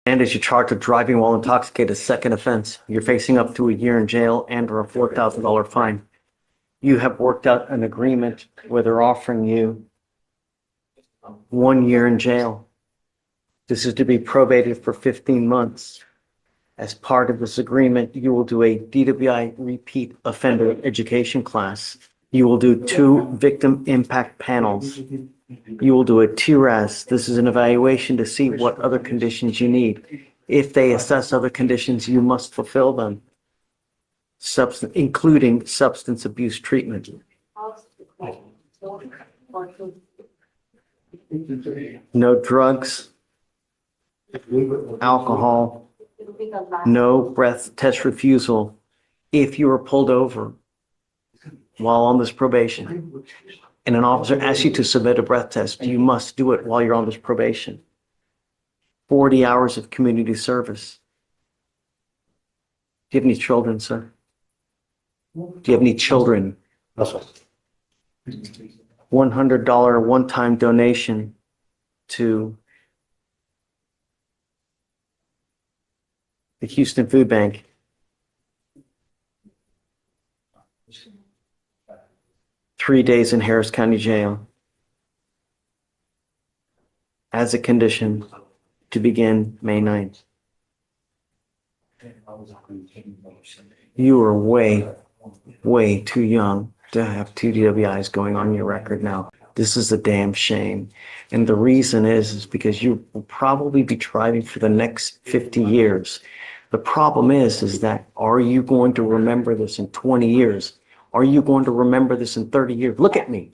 And as you're charged with driving while intoxicated, second offense, you're facing up to a year in jail and or a $4,000 fine. You have worked out an agreement where they're offering you 1 year in jail. This is to be probated for 15 months. As part of this agreement, you will do a DWI repeat offender education class. You will do 2 victim impact panels. You will do a TRAS. This is an evaluation to see what other conditions you need. If they assess other conditions, you must fulfill them, including substance abuse treatment. No drugs, alcohol, no breath test refusal. If you are pulled over while on this probation and an officer asks you to submit a breath test, you must do it while you're on this probation. 40 hours of community service. Do you have any children, sir? Do you have any children? $100 one-time donation to the Houston Food Bank. Three days in Harris County Jail as a condition to begin May 9th. You are way too young to have 2 DWIs going on your record now. This is a damn shame. And the reason is because you will probably be driving for the next 50 years. The problem is that are you going to remember this in 20 years? Are you going to remember this in 30 years? Look at me.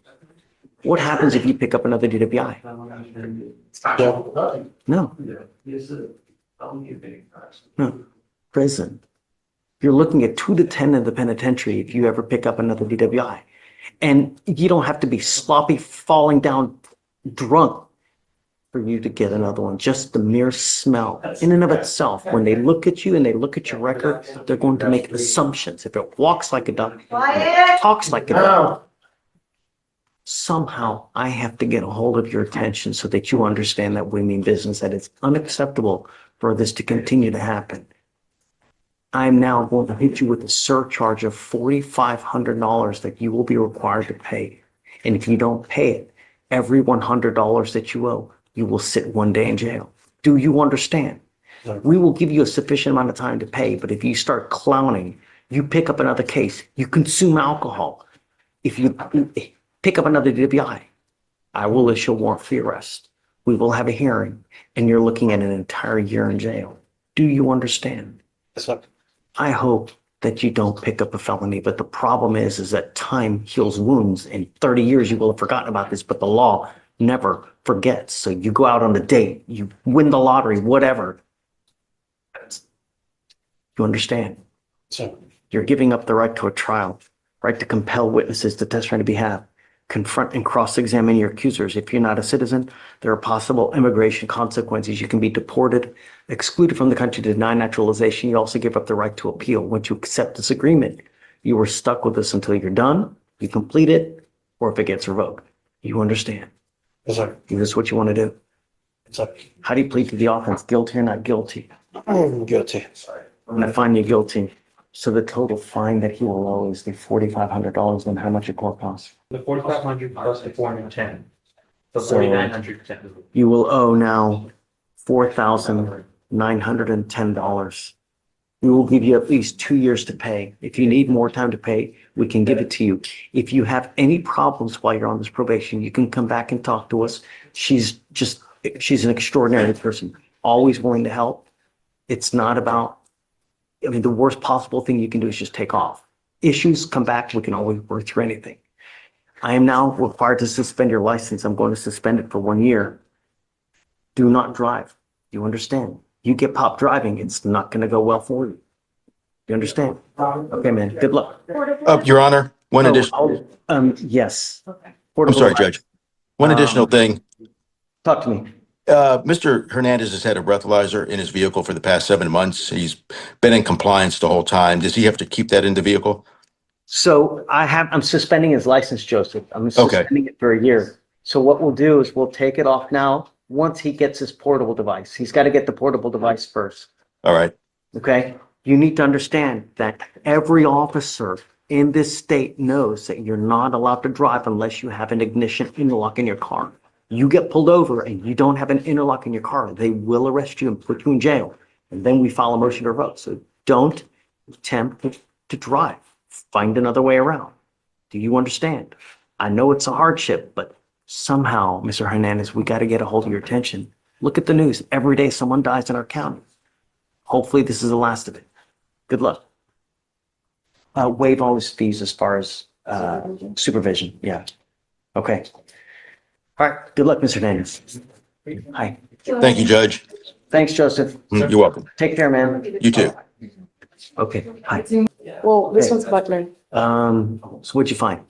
What happens if you pick up another DWI? No. No. Prison. You're looking at 2 to 10 in the penitentiary if you ever pick up another DWI. And you don't have to be sloppy, falling down drunk for you to get another one. Just the mere smell in and of itself. When they look at you and they look at your record, they're going to make assumptions. If it walks like a duck, it talks like a duck. Somehow I have to get a hold of your attention so that you understand that we mean business, that it's unacceptable for this to continue to happen. I'm now going to hit you with a surcharge of $4,500 that you will be required to pay. And if you don't pay it, every $100 that you owe, you will sit 1 day in jail. Do you understand? We will give you a sufficient amount of time to pay, but if you start clowning, you pick up another case, you consume alcohol. If you pick up another DWI, I will issue a warrant for your arrest. We will have a hearing, and you're looking at an entire year in jail. Do you understand? Yes, sir. I hope that you don't pick up a felony, but the problem is that time heals wounds. In 30 years, you will have forgotten about this, but the law never forgets. So you go out on a date, you win the lottery, whatever. You understand? Sir. You're giving up the right to a trial, right to compel witnesses to testify on your behalf, confront and cross-examine your accusers. If you're not a citizen, there are possible immigration consequences. You can be deported, excluded from the country, denied naturalization. You also give up the right to appeal. Once you accept this agreement, you are stuck with this until you're done, you complete it, or if it gets revoked. You understand? Yes, sir. Is this what you want to do? Yes, sir. How do you plead to the offense? Guilty or not guilty? I'm guilty. I'm going to find you guilty. So the total fine that he will owe is the $4,500, and how much it court costs? The 4,500 plus the 410. So So- 4,900. You will owe now $4,910. We will give you at least 2 years to pay. If you need more time to pay, we can give it to you. If you have any problems while you're on this probation, you can come back and talk to us. She's an extraordinary person, always willing to help. It's not about, the worst possible thing you can do is just take off. Issues come back, we can always work through anything. I am now required to suspend your license. I'm going to suspend it for 1 year. Do not drive. You understand? You get popped driving, it's not going to go well for you. You understand? Okay, man. Good luck. Your Honor, one additional, Yes. I'm sorry, Judge. One additional thing. Talk to me. Mr. Hernandez has had a breathalyzer in his vehicle for the past 7 months. He's been in compliance the whole time. Does he have to keep that in the vehicle? So I'm suspending his license, Joseph. I'm suspending it for a year. So what we'll do is we'll take it off now. once he gets his portable device. He's got to get the portable device first. All right. Okay? You need to understand that every officer in this state knows that you're not allowed to drive unless you have an ignition interlock in your car. You get pulled over and you don't have an interlock in your car, they will arrest you and put you in jail. And then we file a motion to revoke. So don't attempt to drive. Find another way around. Do you understand? I know it's a hardship, but somehow, Mr. Hernandez, we got to get a hold of your attention. Look at the news. Every day someone dies in our county. Hopefully this is the last of it. Good luck. Waive all his fees as far as supervision. Yeah. Okay. All right. Good luck, Mr. Hernandez. Hi. Thank you, Judge. Thanks, Joseph. You're welcome. Take care, man. You too. Okay. Hi. Well, this Okay. one's Butler. So what'd you find?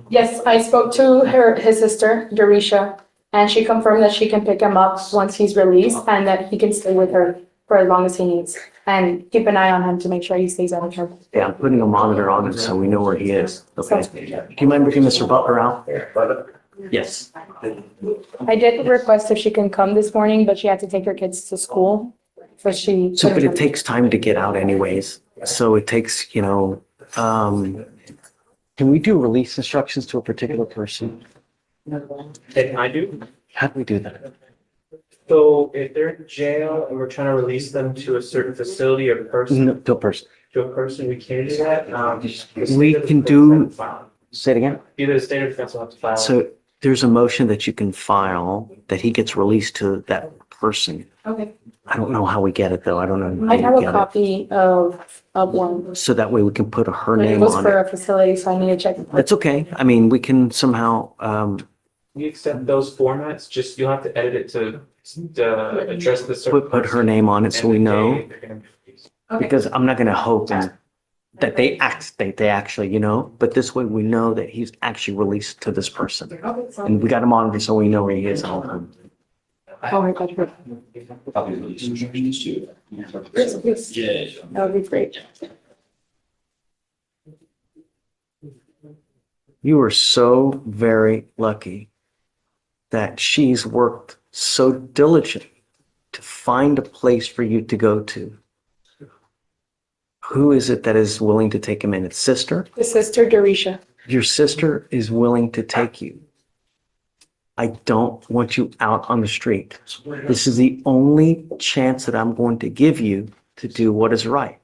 Yes, I spoke to his sister, Dorisha, and she confirmed that she can pick him up once he's released and that he can stay with her for as long as he needs. And keep an eye on him to make sure he stays out of trouble. Yeah, I'm putting a monitor on him so we know where he is. Okay. Do you mind bringing Mr. Butler out? Yes. I did request if she can come this morning, but she had to take her kids to school. So she. So, but it takes time to get out anyways. So it takes, can we do release instructions to a particular person? Can I do? How do we do that? So if they're in jail and we're trying to release them to a certain facility or person, No, to a person. we can do that. We can do- Say it again. Either the state or defense will have to file. So there's a motion that you can file that he gets released to that person. Okay. I don't know how we get it though. I don't know. how I we have a get it. copy of one. So that way we can put her But it name was on for it. a facility, so I need to check. That's okay. I mean, we can somehow, We accept those formats, just you'll have to edit it to address the certain. put her name on it so and we the know. day they're gonna be- Okay. Because I'm not gonna hope that they actually, but this way we know that he's actually released to this person. Okay, so. And we got him on so we know where he is all the time. Oh my God. Yes, please. That would be great. You are so very lucky that she's worked so diligently to find a place for you to go to. Who is it that is willing to take him in? It's sister? The sister, Dorisha. Your sister is willing to take you. I don't want you out on the street. This is the only chance that I'm going to give you to do what is right.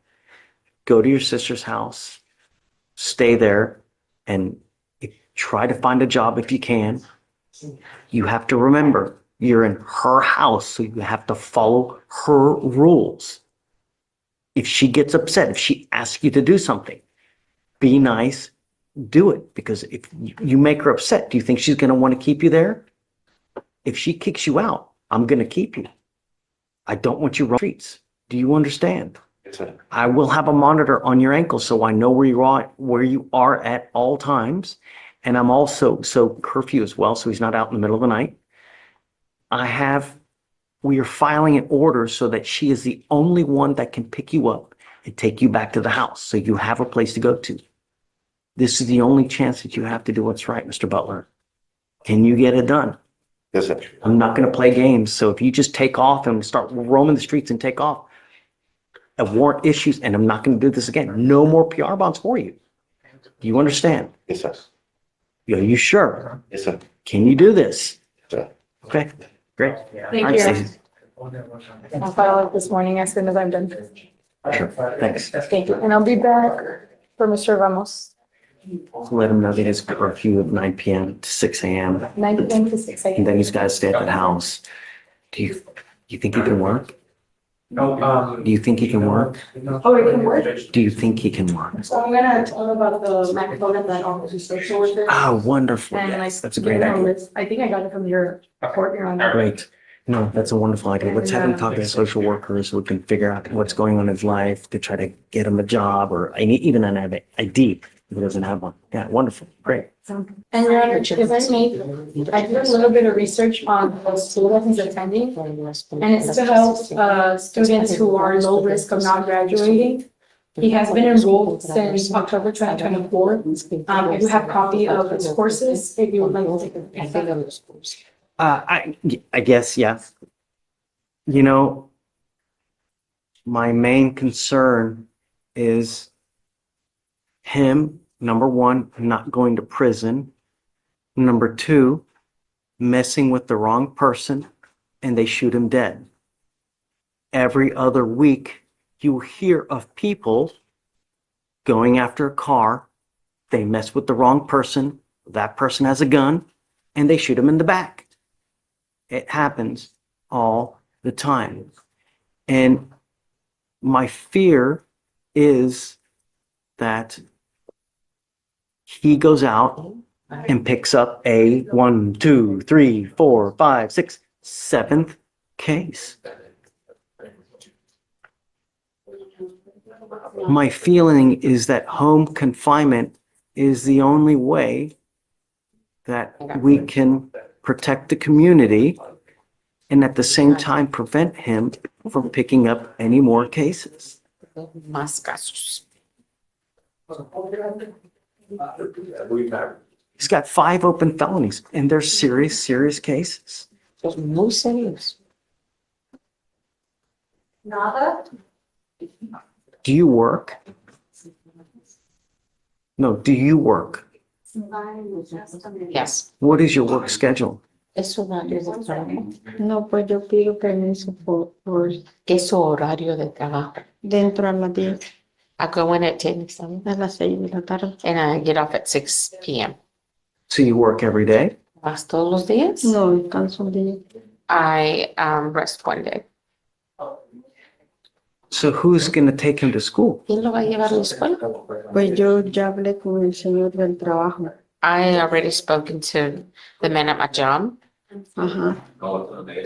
Go to your sister's house, stay there, and try to find a job if you can. You have to remember, you're in her house, so you have to follow her rules. If she gets upset, if she asks you to do something, be nice, do it. Because if you make her upset, do you think she's going to want to keep you there? If she kicks you out, I'm going to keep you. I don't want you running the streets. Do you understand? I will have a monitor on your ankle so I know where you are at all times. And I'm also, so curfew as well, so he's not out in the middle of the night. We are filing an order so that she is the only one that can pick you up and take you back to the house. So you have a place to go to. This is the only chance that you have to do what's right, Mr. Butler. Can you get it done? Yes, sir. I'm not going to play games. So if you just take off and start roaming the streets and take off, I warrant issues, and I'm not going to do this again. No more PR bonds for you. Do you understand? Yes, sir. Are you sure? Yes, sir. Can you do this? Sir. Okay, great. Thank All right, you. Stacey. I'll file it this morning as soon as I'm done. Sure, thanks. Thank you. And I'll be back for Mr. Ramos, Let him know that his curfew of 9 PM to 6 AM, 9 p.m. to 6 and a.m. then he's got to stay at that house. Do you think he can work? No, Do you think he can work? Oh, it can work? Do you think he can work? So I'm gonna tell him about the microphone and that officer social worker. Ah, wonderful. And Yes, like. that's a give great him idea. list. I think I got it from your court, Your Honor. Great. No, that's a wonderful idea. Let's have him talk to social workers who can figure out what's going on in his life to try to get him a job or even an ID if he doesn't have one. Yeah, wonderful. Great. And Your Honor, if I may, I did a little bit of research on the school that he's attending. And it's to help students who are low risk of not graduating. He has been enrolled since October 2024. I do have a copy of his courses if you would like to take a peek at them. I guess, yeah. You know, my main concern is him, number one, not going to prison. Number two, messing with the wrong person and they shoot him dead. Every other week, you hear of people going after a car. They mess with the wrong person. That person has a gun and they shoot him in the back. It happens all the time. And my fear is that he goes out and picks up a 1, 2, 3, 4, 5, 6, 7th case. My feeling is that home confinement is the only way that we can protect the community and at the same time prevent him from picking up any more cases. Más casos. He's got 5 open felonies and they're serious, serious cases. Los muy serios. Do you work? No, do you work? Yes. What is your work schedule? Es horario de trabajo. No, pues yo pido permiso por ¿Qué es su horario de trabajo? dentro a las 10, I go in at 10 7, a las 6 de la tarde. and I get off at 6 p.m. So you work every day? ¿Vas todos los días? No, descanso un día. I rest one day. So who's going to take him to school? ¿Quién lo va a llevar a la escuela? Pues yo ya hablé con el señor del trabajo. I already spoken to the man at my job. Ajá.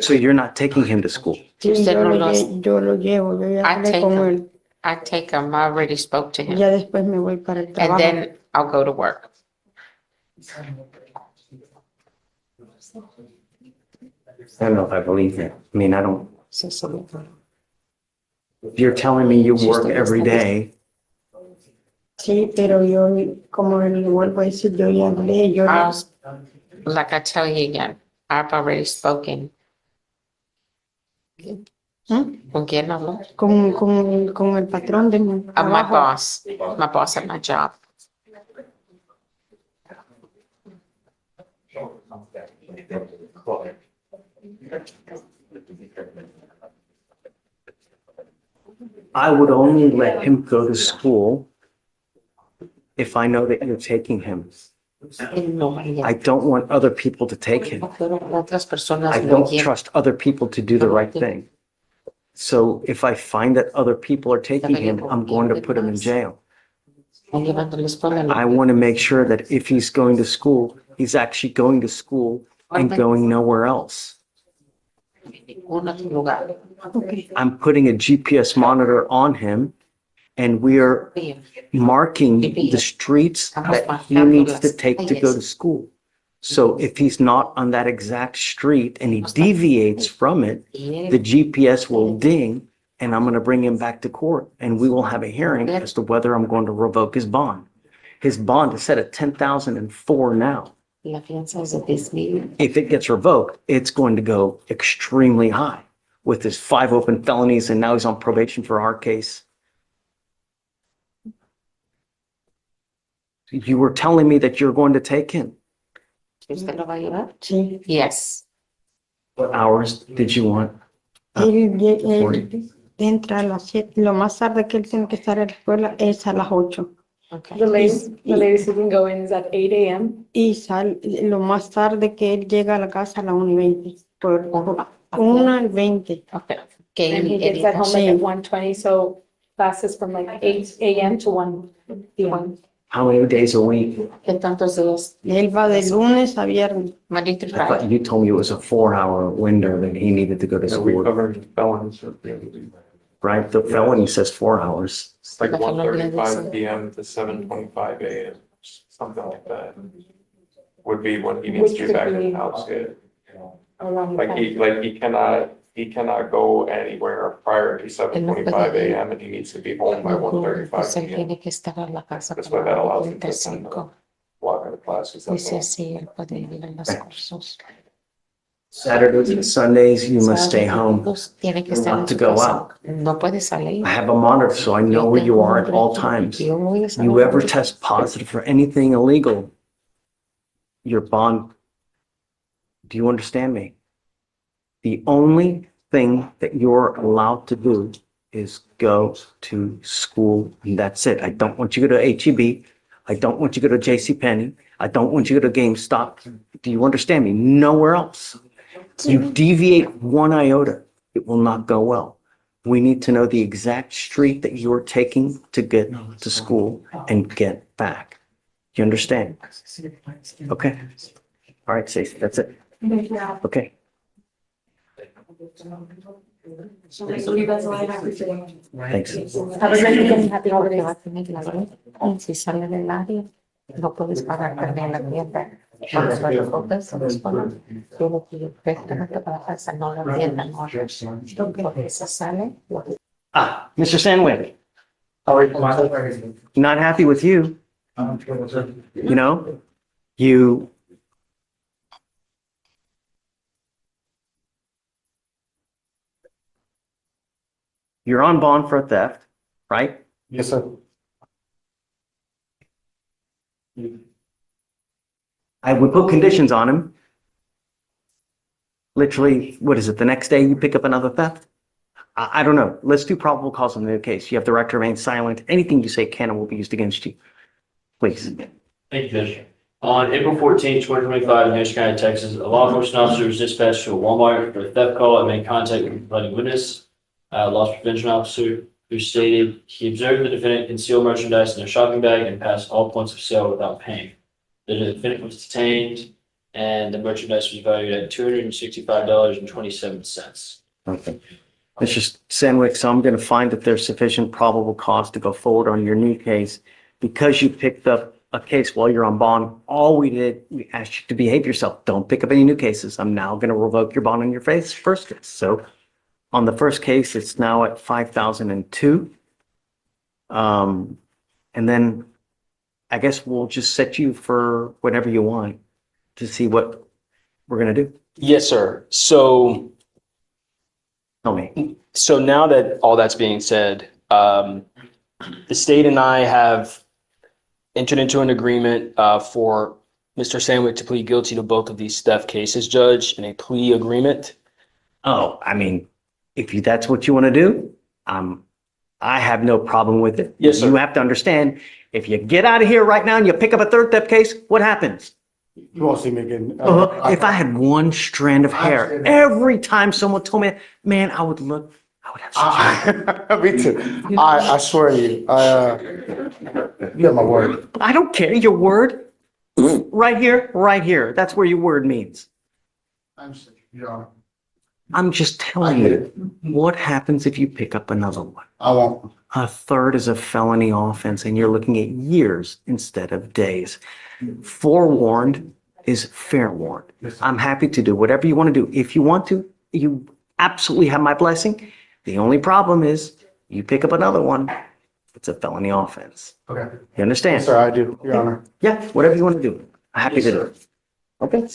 So you're not taking him to school? Sí, Usted yo no lo, los- yo lo llevo, yo ya I hablé take con him. él. I take him. I already spoke to him. Ya después me voy para el And trabajo. then I'll go to work. I don't know if I believe that. I mean, I don't. Sí, sí. You're telling me you work every day. Sí, pero yo, como le vuelvo a decir, yo ya hablé, yo I'll, like I tell you again, I've already spoken. ¿Mm? ¿Con quién hablo? con el patrón de mi My trabajo. boss at my job. I would only let him go to school if I know that you're taking him. Él no va a ir. I don't want other people to take him. No quiero que otras personas I lo don't lleven. trust other people to do the right thing. So if I find that other people are taking him, I'm going to put him in jail. Están llevando a la escuela. I want to make sure that if he's going to school, he's actually going to school and going nowhere else. Ningún otro lugar. I'm putting a GPS monitor on him and we are marking the streets that he needs to take to go to school. So if he's not on that exact street and he deviates from it, the GPS will ding and I'm going to bring him back to court and we will have a hearing as to whether I'm going to revoke his bond. His bond is set at 10,004 now. La fianza es de 10,000. If it gets revoked, it's going to go extremely high with his 5 open felonies and now he's on probation for our case. You were telling me that you're going to take him. ¿Usted lo va a llevar? Sí. Yes. What hours did you want? Él entra a las 7. Lo más tarde que él tiene que estar en la escuela es a las 8. Okay. The latest he can go in is at 8 a.m. Y lo más tarde que él llega a la casa a las 1:20. Por 1:20. Okay. Que And he él- gets at home like Sí. at 1:20, so classes from like 8 a.m. to 1 p.m. How many days a week? ¿Qué tantos días? Él va de lunes a viernes. Monday through I thought Friday. you told me it was a 4-hour window that he needed to go to Yeah, we school, covered felons. right? The felony says 4 hours. It's like La felonía 1:35 dice- p.m. to 7:25 a.m., something like that. Would be when he needs to Which be could back in be- the house, yeah. around the Like he cannot go anywhere prior to 7:25 a.m. and he needs to be home by Pues 1:35 él p.m. tiene que estar en la casa That's para why that las allows him to 45. walk into classes. That's Dice all. así, él puede ir a los cursos. Saturdays and Sundays, you must stay home. Tiene que You estar want en to su go casa. out. No puede salir. I have a monitor, so I know where you are at all times. Yo voy a salir. You ever test positive for anything illegal, your bond, do you understand me? The only thing that you're allowed to do is go to school, and that's it. I don't want you to go to HEB. I don't want you to go to JCPenney. I don't want you to go to GameStop. Do you understand me? Nowhere else. You deviate one iota, it will not go well. We need to know the exact street that you're taking to get to school and get back. You understand? Okay. All right, Stacey, that's it. Okay. So that's all I have for today. Thanks. Have a great weekend. Happy holidays. Va a tener la ley. Si sale del área, no puedes pagar perder la tienda. Cuando se recortes, se responde. Yo lo pido perfectamente para pasar, no la tienda, no. Porque se sale, lo Ah, Mr. Sandwick, not happy with you. You know, you're on bond for a theft, right? Yes, sir. I would put conditions on him. Literally, what is it? The next day you pick up another theft? I don't know. Let's do probable cause in the case. You have the right to remain silent. Anything you say can and will be used against you. Please. Thank you, Judge. On April 14, 2025, in Harris County, Texas, a law enforcement officer was dispatched to a Walmart for a theft call and made contact with a providing witness, a loss prevention officer, who stated he observed the defendant conceal merchandise in a shopping bag and pass all points of sale without paying. The defendant was detained and the merchandise was valued at $265.27. Okay. Mr. Sandwick, so I'm going to find that there's sufficient probable cause to go forward on your new case. Because you picked up a case while you're on bond, all we did, we asked you to behave yourself. Don't pick up any new cases. I'm now going to revoke your bond on your first case. So on the first case, it's now at 5,002. And then I guess we'll just set you for whatever you want to see what we're going to do. Yes, sir. So Tell me. now that all that's being said, the state and I have entered into an agreement for Mr. Sandwick to plead guilty to both of these theft cases, Judge, in a plea agreement. Oh, I mean, that's what you want to do, I have no problem with it. Yes, sir. You have to understand, if you get out of here right now and you pick up a third theft case, what happens? You won't see me again. If I had one strand of hair, every time someone told me, man, I would have such Me too. I swear to you, you have my word. I don't care, your word. Right here. That's where your word means. I'm sick, Your Honor. I'm just telling you, what happens if you pick up another one? I won't. A third is a felony offense and you're looking at years instead of days. Forewarned is fair warned. I'm happy to do whatever you want to do. If you want to, you absolutely have my blessing. The only problem is you pick up another one, it's a felony offense. Okay. You understand? Yes, sir, I do, Your Honor. Yeah, whatever you want to do. I'm happy to do it. Okay.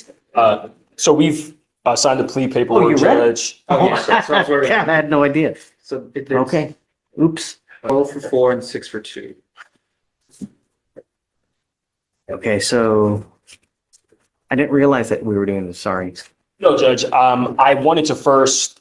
So we've signed the plea Oh, paperwork, you read it? Judge. Yes, that's what we're- God, I had no idea. So it's Okay. Oops. 12 for 4 and 6 for 2. Okay, so I didn't realize that we were doing this. Sorry. No, Judge, I wanted to first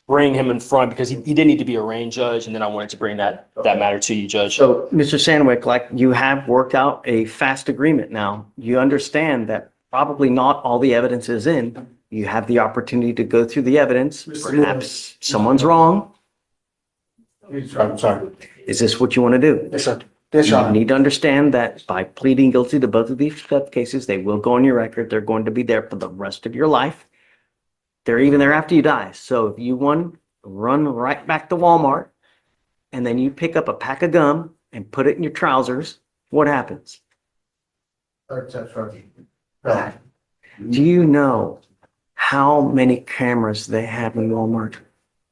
bring him in front because he did need to be arraigned, Judge, and then I wanted to bring that matter to you, Judge. So, Mr. Sandwick, like you have worked out a fast agreement now. You understand that probably not all the evidence is in. You have the opportunity to go through the evidence. Perhaps someone's wrong. I'm sorry. Is this what you want to do? Yes, sir. Yes, Your You Honor. need to understand that by pleading guilty to both of these theft cases, they will go on your record. They're going to be there for the rest of your life. They're even there after you die. So if you run right back to Walmart and then you pick up a pack of gum and put it in your trousers, what happens? Third step, Sergeant. Do you know how many cameras they have in Walmart?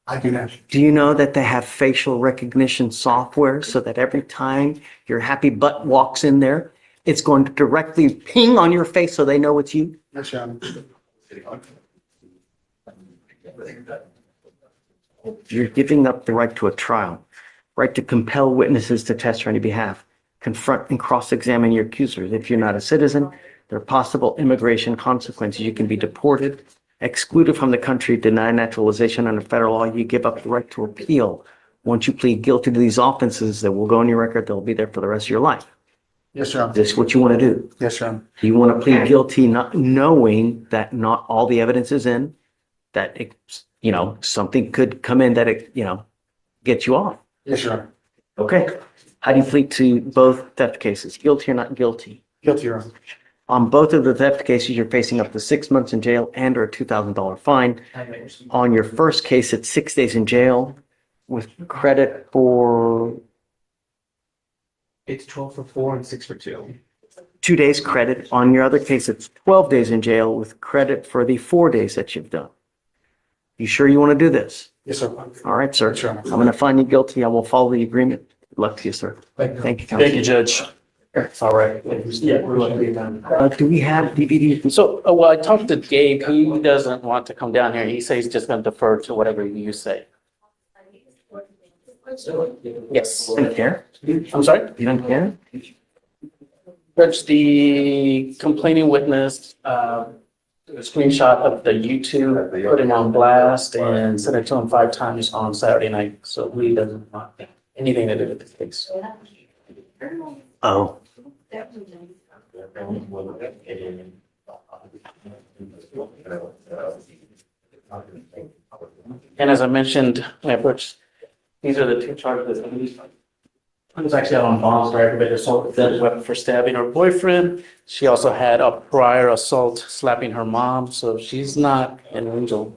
I do not. Do you know that they have facial recognition software so that every time your happy butt walks in there, it's going to directly ping on your face so they know it's you? Yes, Your Honor. You're giving up the right to a trial, right to compel witnesses to testify on your behalf, confront and cross-examine your accusers. If you're not a citizen, there are possible immigration consequences. You can be deported, excluded from the country, denied naturalization under federal law. You give up the right to appeal. Once you plead guilty to these offenses that will go on your record, they'll be there for the rest of your life. Yes, Your Honor. This is what you want to do. Yes, Your Honor. You want to plead guilty, not knowing that not all the evidence is in, that it, something could come in that gets you off. Yes, Your Honor. Okay. How do you plead to both theft cases? Guilty or not guilty? Guilty, Your Honor. On both of the theft cases, you're facing up to 6 months in jail and or a $2,000 fine. On your first case, it's 6 days in jail with credit for It's 12 for 4 and 6 for 2. 2 days credit. On your other case, it's 12 days in jail with credit for the 4 days that you've done. You sure you want to do this? Yes, sir. All right, sir. Yes, Your Honor. I'm going to find you guilty. I will follow the agreement. Good luck to you, sir. Thank you. Thank you, Counsel. Judge. All right. Do we have DVDs? So, well, I talked to Gabe. He doesn't want to come down here. He says he's just going to defer to whatever you say. Yes. You don't care? I'm sorry? You don't care? Judge, the complaining witness, a screenshot of the YouTube, put him on blast and sent it to him 5 times on Saturday night. So he doesn't want anything to do with the case. Oh, And as I mentioned, my approach, these are the 2 charges. I was actually out on bond for aggravated assault with deadly weapon for stabbing her boyfriend. She also had a prior assault slapping her mom, so she's not an angel.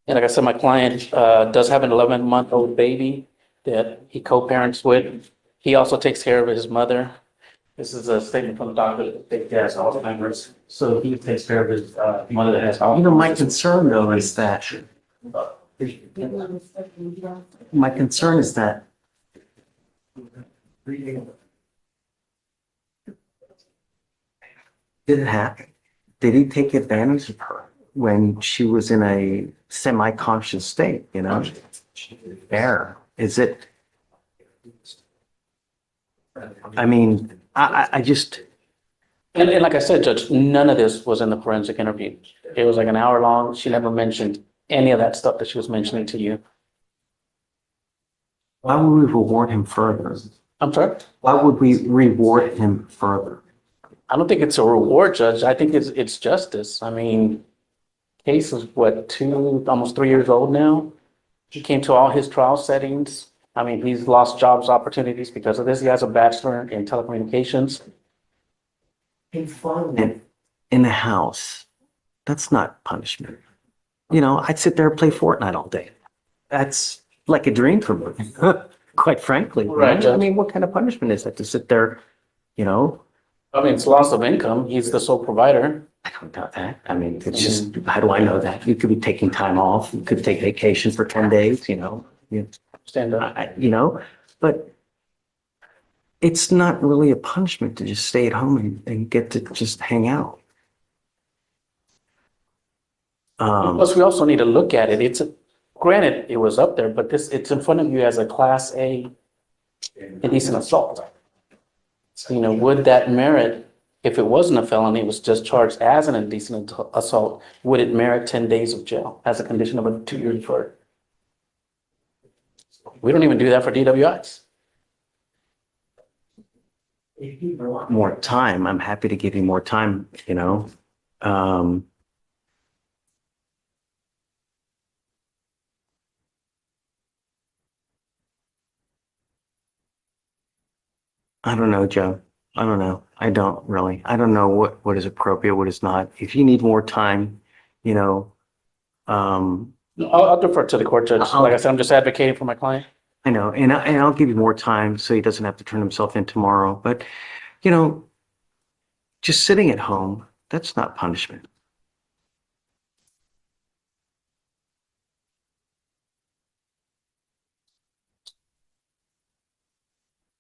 And like I said, my client does have an 11-month-old baby that he co-parents with. He also takes care of his mother. This is a statement from the doctor that he has Alzheimer's. So he takes care of his mother that has Alzheimer's. my concern though is that, my concern is that did it happen? Did he take advantage of her when she was in a semi-conscious state, Fair. Is it? I mean, I just, And like I said, Judge, none of this was in the forensic interview. It was like an hour long. She never mentioned any of that stuff that she was mentioning to you. why would we reward him further? I'm sorry? Why would we reward him further? I don't think it's a reward, Judge. I think it's justice. I mean, case is what, almost 3 years old now. He came to all his trial settings. I mean, he's lost jobs opportunities because of this. He has a bachelor in telecommunications. Confinement in the house, that's not punishment. I'd sit there and play Fortnite all day. That's like a dream for me, quite frankly. Right, Judge. I mean, what kind of punishment is that to sit there, I mean, it's loss of income. He's the sole provider. I don't know that. I mean, it's just, how do I know that? You could be taking time off. You could take vacation for 10 days, Stand up. But it's not really a punishment to just stay at home and get to just hang out. Plus, we also need to look at it. Granted, it was up there, but it's in front of you as a Class A indecent assault. Would that merit, if it wasn't a felony, it was just charged as an indecent assault, would it merit 10 days of jail as a condition of a 2-year deferred? We don't even do that for DWIs. If you want more time, I'm happy to give you more time, I don't know, Joe. I don't know. I don't really. I don't know what is appropriate, what is not. If you need more time, I'll defer to the court, Judge. Like I said, I'm just advocating for my client. I know, and I'll give you more time so he doesn't have to turn himself in tomorrow. But, just sitting at home, that's not punishment.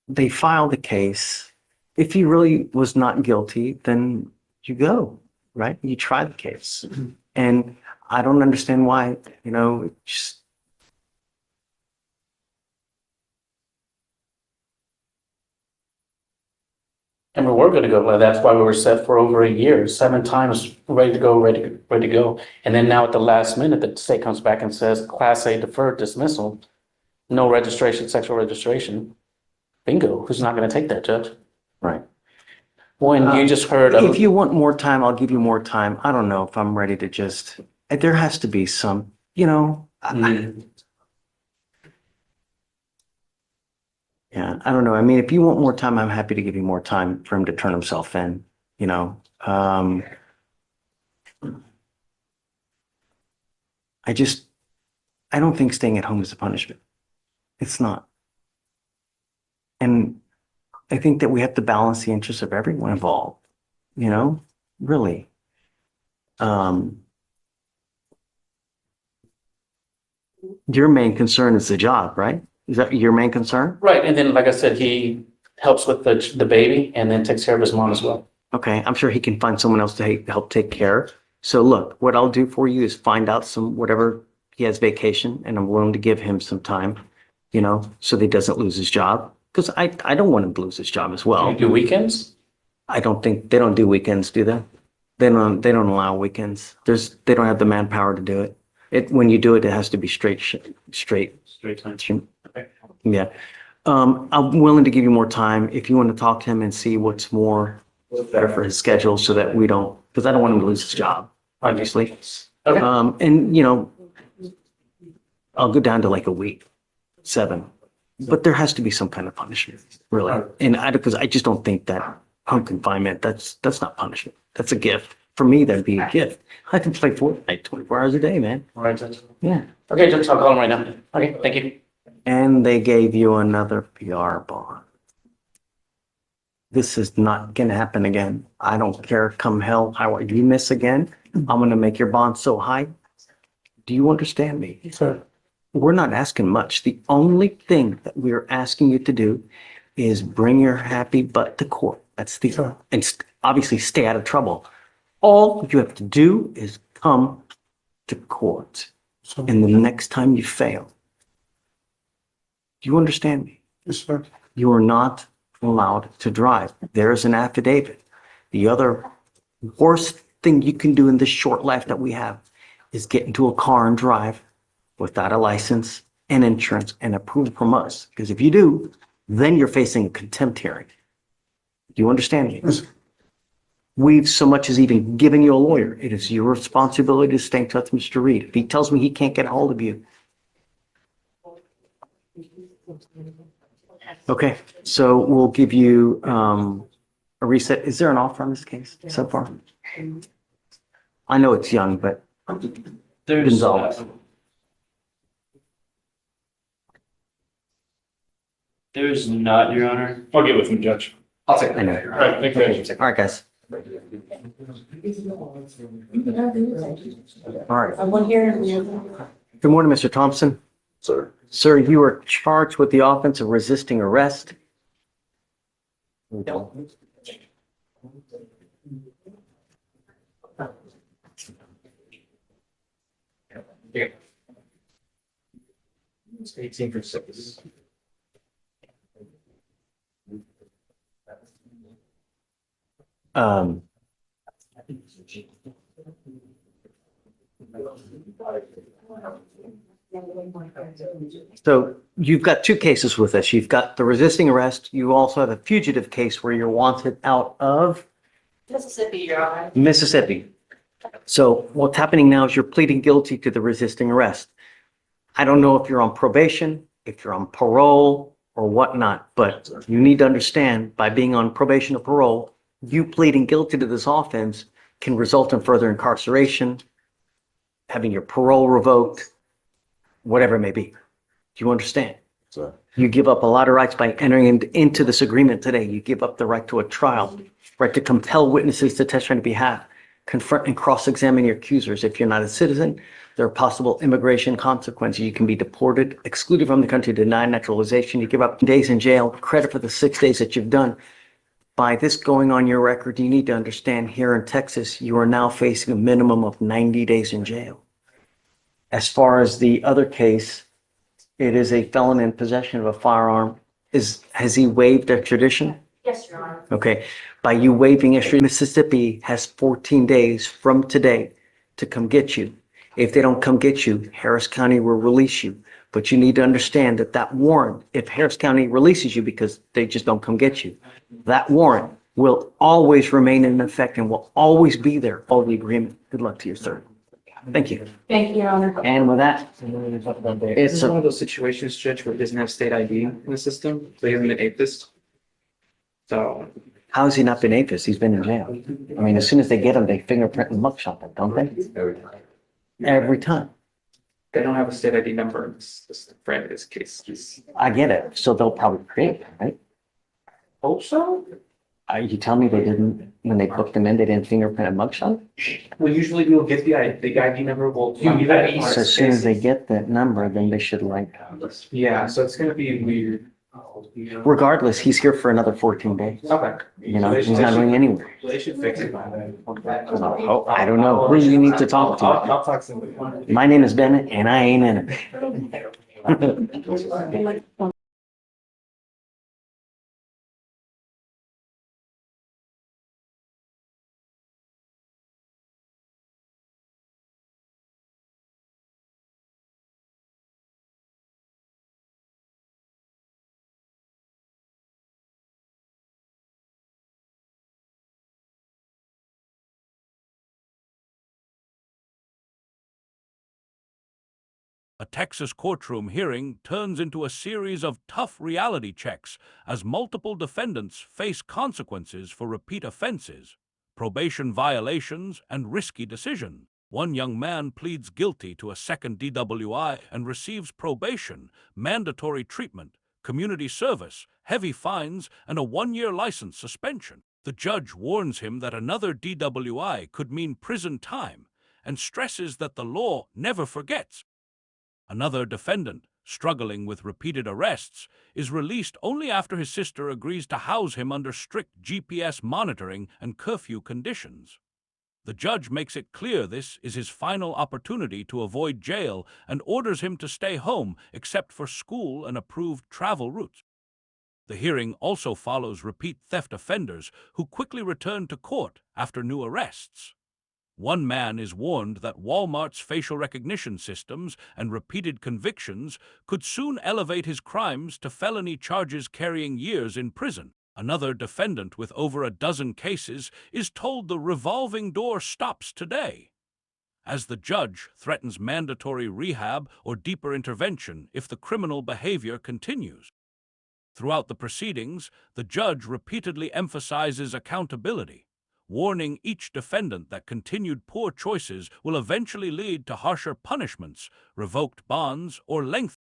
They filed a case if he really was not guilty, then you go, right? You try the case. And I don't understand why, just. And we were gonna go, well, that's why we were set for over a year, 7 times, ready to go, ready to go. And then now at the last minute, the state comes back and says, Class A deferred dismissal, no registration, sexual registration. Bingo, who's not gonna take that, Judge? Right. When you just heard If of, you want more time, I'll give you more time. I don't know if I'm ready to just, there has to be some, yeah, I don't know. I mean, if you want more time, I'm happy to give you more time for him to turn himself in, you know. I don't think staying at home is a punishment. It's not. And I think that we have to balance the interests of everyone involved, really. Your main concern is the job, right? Is that your main concern? right, and then, like I said, he helps with the baby and then takes care of his mom as well. Okay, I'm sure he can find someone else to help take care. So look, what I'll do for you is find out whatever he has vacation, and I'm willing to give him some time, so that he doesn't lose his job. Because I don't want him to lose his job as well. You do weekends? I don't think they don't do weekends, do they? They don't allow weekends. They don't have the manpower to do it. When you do it, it has to be straight. Time. Okay. Yeah. I'm willing to give you more time if you want to talk to him and see what's better for his schedule so that we don't, because I don't want him to lose his job, obviously. Okay. And I'll go down to like a week, 7, but there has to be some kind of punishment, really. And because I just don't think that home confinement, that's not punishment. That's a gift. For me, that'd be a gift. I can play Fortnite 24 hours a day, man. All right, Judge. Yeah. Okay, Judge, I'll call him right now. Okay, thank you. And they gave you another PR bond. This is not going to happen again. I don't care. Come hell, how you miss again, I'm going to make your bond so high. Do you understand me? Sir. We're not asking much. The only thing that we're asking you to do is bring your happy butt to court. And obviously stay out of trouble. All you have to do is come to court. And the next time you fail, do you understand me? Yes, sir. You are not allowed to drive. There is an affidavit. The other worst thing you can do in this short life that we have is get into a car and drive without a license and insurance and approval from us. Because if you do, then you're facing a contempt hearing. Do you understand me? Yes. We've so much as even given you a lawyer. It is your responsibility to stay in touch with Mr. Reed. If he tells me he can't get a hold of you. Okay, so we'll give you a reset. Is there an offer on this case so far? I know it's young, but There's, Gonzalez. There's not, Your Honor. I'll get with him, Judge. I'll take I know. All right, thank you, Judge. All right, guys. All right. One here. Good morning, Mr. Thompson. Sir. Sir, you are charged with the offense of resisting arrest. It's 18 for 6. So you've got 2 cases with us. You've got the resisting arrest. You also have a fugitive case where you're wanted out of Mississippi, Your Honor. Mississippi. So what's happening now is you're pleading guilty to the resisting arrest. I don't know if you're on probation, if you're on parole or whatnot, but you need to understand by being on probation or parole, you pleading guilty to this offense can result in further incarceration, having your parole revoked, whatever it may be. Do you understand? Sir. You give up a lot of rights by entering into this agreement today. You give up the right to a trial, right to compel witnesses to testify on your behalf, confront and cross-examine your accusers. If you're not a citizen, there are possible immigration consequences. You can be deported, excluded from the country, denied naturalization. You give up days in jail, credit for the 6 days that you've done. By this going on your record, you need to understand here in Texas, you are now facing a minimum of 90 days in jail. As far as the other case, it is a felon in possession of a firearm. Has he waived extradition? Yes, Your Honor. Okay. By you waiving extradition, Mississippi has 14 days from today to come get you. If they don't come get you, Harris County will release you. But you need to understand that that warrant, if Harris County releases you because they just don't come get you, that warrant will always remain in effect and will always be there, all the agreement. Good luck to you, sir. Thank you. Thank you, Your Honor. And with that, It's it's one a, of those situations, Judge, where it doesn't have state ID in the system, so he hasn't been apist. So, how has he not been APIS? He's been in jail. I mean, as soon as they get him, they fingerprint and mugshot them, don't they? Every time. they don't have a state ID number in this frame of this case. I get it. So they'll probably create it, right? Hope so? You tell me they didn't, when they booked them in, they didn't fingerprint and mugshot? Well, usually we'll get the ID number, we'll. So as soon as they get that number, then they should Yeah, so it's gonna be weird. regardless, he's here for another 14 days. Okay. You know, he's not going anywhere. They should fix it by then. Oh, I don't know who you need to talk to. I'll talk to somebody. My name is Bennett and I ain't in it. A Texas courtroom hearing turns into a series of tough reality checks as multiple defendants face consequences for repeat offenses, probation violations, and risky decisions. One young man pleads guilty to a second DWI and receives probation, mandatory treatment, community service, heavy fines, and a one-year license suspension. The judge warns him that another DWI could mean prison time and stresses that the law never forgets. Another defendant, struggling with repeated arrests, is released only after his sister agrees to house him under strict GPS monitoring and curfew conditions. The judge makes it clear this is his final opportunity to avoid jail and orders him to stay home except for school and approved travel routes. The hearing also follows repeat theft offenders who quickly return to court after new arrests. One man is warned that Walmart's facial recognition systems and repeated convictions could soon elevate his crimes to felony charges carrying years in prison. Another defendant with over a dozen cases is told the revolving door stops today, as the judge threatens mandatory rehab or deeper intervention if the criminal behavior continues. Throughout the proceedings, the judge repeatedly emphasizes accountability, warning each defendant that continued poor choices will eventually lead to harsher punishments, revoked bonds, or lengthy